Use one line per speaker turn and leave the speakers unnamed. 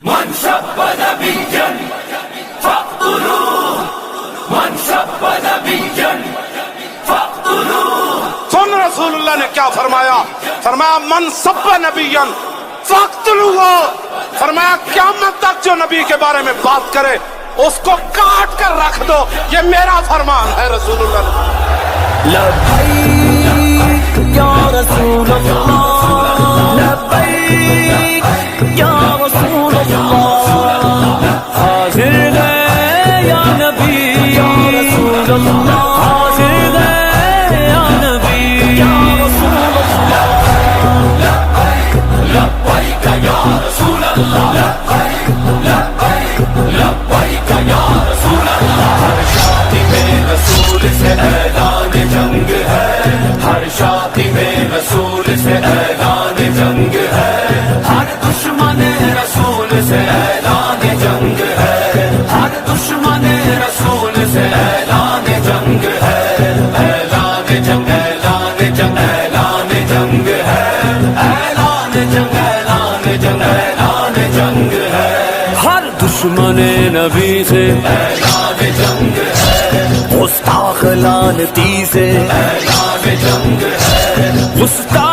من سب نبيا فاقتلوه من سب نبيا فاقتلوه.
سن رسول اللہ نے کیا فرمایا؟ فرمایا من سب نبیا فاقتلوہ. فرمایا قیامت تک جو نبی کے بارے میں بات کرے اس کو کاٹ کر رکھ دو. یہ میرا فرمان ہے رسول اللہ نے.
لبیک یا رسول اللہ، لبیک یا رسول اللہ، حاضر ہے یا نبی یا رسول اللہ، حاضر ہے یا نبی یا رسول اللہ.
لبيك يا رسول الله لبيك لبيك لبيك يا رسول الله. ہر شادی میں رسول سے اعلان جنگ ہے، ہر شادی میں رسول سے اعلان جنگ ہے، ہر دشمن رسول سے اعلان جنگ ہے، ہر دشمن رسول سے اعلان جنگ ہے. اعلان جنگ اعلان جنگ اعلان جنگ ہے، اعلان جنگ اعلان جنگ اعلان جنگ ہے.
ہر دشمن نبی سے
اعلان جنگ ہے،
گستاخ لعنتی سے
اعلان جنگ ہے،
گستاخ